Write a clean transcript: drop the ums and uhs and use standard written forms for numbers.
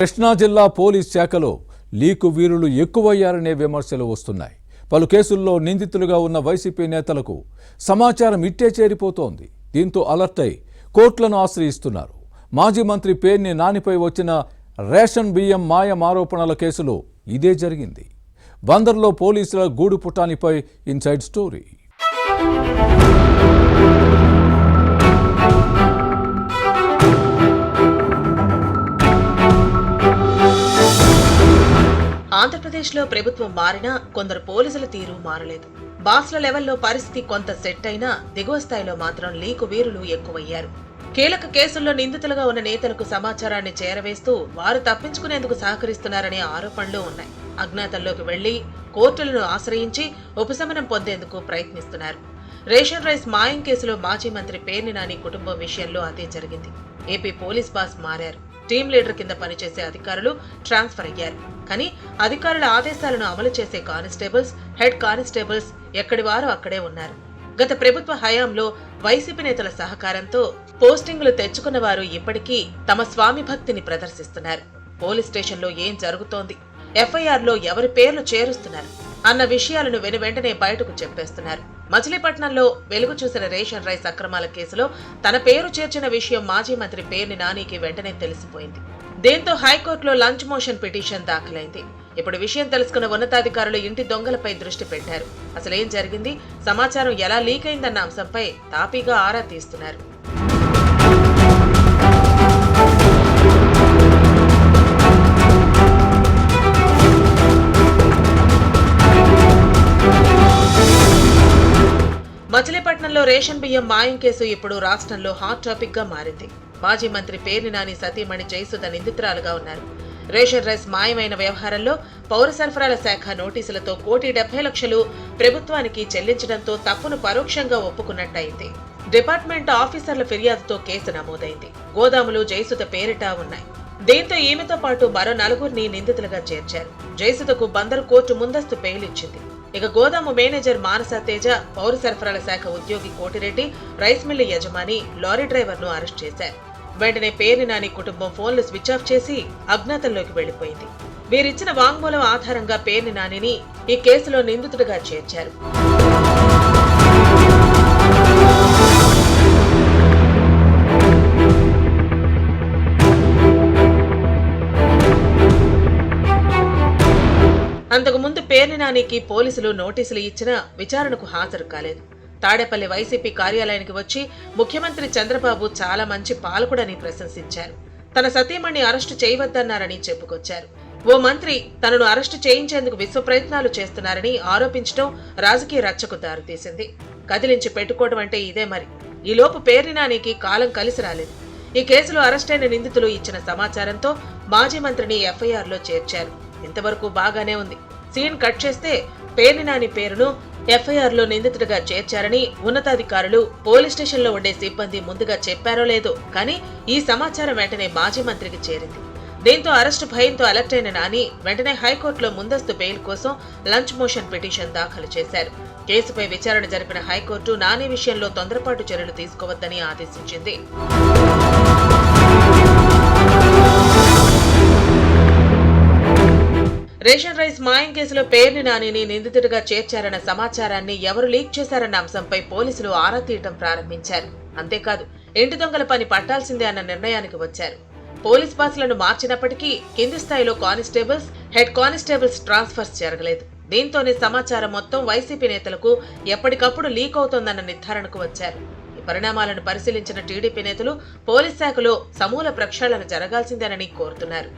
కృష్ణా జిల్లా పోలీస్ శాఖలో లీకు వీరులు ఎక్కువయ్యారనే విమర్శలు వస్తున్నాయి. పలు కేసుల్లో నిందితులుగా ఉన్న వైసీపీ నేతలకు సమాచారం ఇట్టే చేరిపోతోంది. దీంతో అలర్ట్ అయి కోర్టులను ఆశ్రయిస్తున్నారు. మాజీ మంత్రి పేర్ని నానిపై వచ్చిన రేషన్ బియ్యం మాయం ఆరోపణల కేసులో ఇదే జరిగింది. బందర్లో పోలీసుల గూడు పుటానిపై ఇన్సైడ్ స్టోరీ. ఆంధ్రప్రదేశ్లో ప్రభుత్వం మారినా కొందరు పోలీసుల తీరు మారలేదు. బాస్ల లెవెల్లో పరిస్థితి కొంత సెట్ అయినా దిగువ స్థాయిలో మాత్రం లీకు వీరులు ఎక్కువయ్యారు. కీలక కేసుల్లో నిందితులుగా ఉన్న నేతలకు సమాచారాన్ని చేరవేస్తూ వారు తప్పించుకునేందుకు సహకరిస్తున్నారనే ఆరోపణలు ఉన్నాయి. అజ్ఞాతంలోకి వెళ్లి కోర్టులను ఆశ్రయించి ఉపశమనం పొందేందుకు ప్రయత్నిస్తున్నారు. రేషన్ రైస్ మాయం కేసులో మాజీ మంత్రి పేర్ని నాని కుటుంబం విషయంలో అదే జరిగింది. ఏపీ పోలీస్ బాస్ మారారు. టీం లీడర్ కింద పనిచేసే అధికారులు ట్రాన్స్ఫర్ అయ్యారు. కానీ అధికారుల ఆదేశాలను అమలు చేసే కానిస్టేబుల్స్, హెడ్ కానిస్టేబుల్స్ ఎక్కడి వారు అక్కడే ఉన్నారు. గత ప్రభుత్వ హయాంలో వైసీపీ నేతల సహకారంతో పోస్టింగులు తెచ్చుకున్న వారు ఇప్పటికీ తమ స్వామి భక్తిని ప్రదర్శిస్తున్నారు. పోలీస్ స్టేషన్లో ఏం జరుగుతోంది, ఎఫ్ఐఆర్లో ఎవరి పేర్లు చేరుస్తున్నారు అన్న విషయాలను వెనువెంటనే బయటకు చెప్పేస్తున్నారు. మచిలీపట్నంలో వెలుగు చూసిన రేషన్ రైస్ అక్రమాల కేసులో తన పేరు చేర్చిన విషయం మాజీ మంత్రి పేర్ని నానికి వెంటనే తెలిసిపోయింది. దీంతో హైకోర్టులో లంచ్ మోషన్ పిటిషన్ దాఖలైంది. ఇప్పుడు విషయం తెలుసుకున్న ఉన్నతాధికారులు ఇంటి దొంగలపై దృష్టి పెట్టారు. అసలేం జరిగింది, సమాచారం ఎలా లీక్ అయిందన్న అంశంపై తాపీగా ఆరా తీస్తున్నారు. మచిలీపట్నంలో రేషన్ బియ్యం మాయం కేసు ఇప్పుడు రాష్ట్రంలో హాట్ టాపిక్ గా మారింది. మాజీ మంత్రి పేర్ని నాని సతీమణి జయసుధ నిందితురాలుగా ఉన్నారు. రేషన్ రైస్ మాయమైన వ్యవహారంలో పౌర సరఫరాల శాఖ నోటీసులతో 1,70,00,000 ప్రభుత్వానికి చెల్లించడంతో తప్పును పరోక్షంగా ఒప్పుకున్నట్టయింది. డిపార్ట్మెంట్ ఆఫీసర్ల ఫిర్యాదుతో కేసు నమోదైంది. గోదాములు జయసుధ పేరిట ఉన్నాయి. దీంతో ఈమెతో పాటు మరో 4గురిని నిందితులుగా చేర్చారు. జయసుధకు బందరు కోర్టు ముందస్తు బెయిల్ ఇచ్చింది. ఇక గోదాము మేనేజర్ మానస తేజ, పౌర సరఫరాల శాఖ ఉద్యోగి కోటిరెడ్డి, రైస్ మిల్లు యజమాని, లారీ డ్రైవర్ ను అరెస్ట్ చేశారు. వెంటనే పేర్ని నాని కుటుంబం ఫోన్లు స్విచ్ ఆఫ్ చేసి అజ్ఞాతంలోకి వెళ్లిపోయింది. వీరిచ్చిన వాంగ్మూలం ఆధారంగా పేర్ని నానిని ఈ కేసులో నిందితుడిగా చేర్చారు. అంతకుముందు పేర్ని నానికి పోలీసులు నోటీసులు ఇచ్చినా విచారణకు హాజరు కాలేదు. తాడేపల్లి వైసీపీ కార్యాలయానికి వచ్చి ముఖ్యమంత్రి చంద్రబాబు చాలా మంచి పాలకుడని ప్రశంసించారు. తన సతీమణ్ణి అరెస్టు చేయవద్దన్నారని చెప్పుకొచ్చారు. ఓ మంత్రి తనను అరెస్టు చేయించేందుకు విశ్వ ప్రయత్నాలు చేస్తున్నారని ఆరోపించడం రాజకీయ రచ్చకు దారితీసింది. కదిలించి పెట్టుకోవడం అంటే ఇదే మరి. ఈలోపు పేర్ని నానికి కాలం కలిసి రాలేదు. ఈ కేసులో అరెస్టైన నిందితులు ఇచ్చిన సమాచారంతో మాజీ మంత్రిని ఎఫ్ఐఆర్లో చేర్చారు. ఇంతవరకు బాగానే ఉంది. సీన్ కట్ చేస్తే పేర్ని నాని పేరును ఎఫ్ఐఆర్లో నిందితుడిగా చేర్చారని ఉన్నతాధికారులు పోలీస్ స్టేషన్లో ఉండే సిబ్బంది ముందుగా చెప్పారో లేదో కానీ ఈ సమాచారం వెంటనే మాజీ మంత్రికి చేరింది. దీంతో అరెస్టు భయంతో అలర్ట్ అయిన నాని వెంటనే హైకోర్టులో ముందస్తు బెయిల్ కోసం లంచ్ మోషన్ పిటిషన్ దాఖలు చేశారు. కేసుపై విచారణ జరిపిన హైకోర్టు నాని విషయంలో తొందరపాటు చర్యలు తీసుకోవద్దని ఆదేశించింది. రేషన్ రైస్ మాయం కేసులో పేర్ని నానిని నిందితుడిగా చేర్చారన్న సమాచారాన్ని ఎవరు లీక్ చేశారన్న అంశంపై పోలీసులు ఆరా తీయటం ప్రారంభించారు. అంతేకాదు ఇంటి దొంగల పని పట్టాల్సిందే అన్న నిర్ణయానికి వచ్చారు. పోలీస్ బాస్లను మార్చినప్పటికీ కింది స్థాయిలో కానిస్టేబుల్స్, హెడ్ కానిస్టేబుల్స్ ట్రాన్స్ఫర్స్ జరగలేదు. దీంతోనే సమాచారం మొత్తం వైసీపీ నేతలకు ఎప్పటికప్పుడు లీక్ అవుతోందన్న నిర్ధారణకు వచ్చారు. ఈ పరిణామాలను పరిశీలించిన టీడీపీ నేతలు పోలీస్ శాఖలో సమూల ప్రక్షాళన జరగాల్సిందేనని కోరుతున్నారు.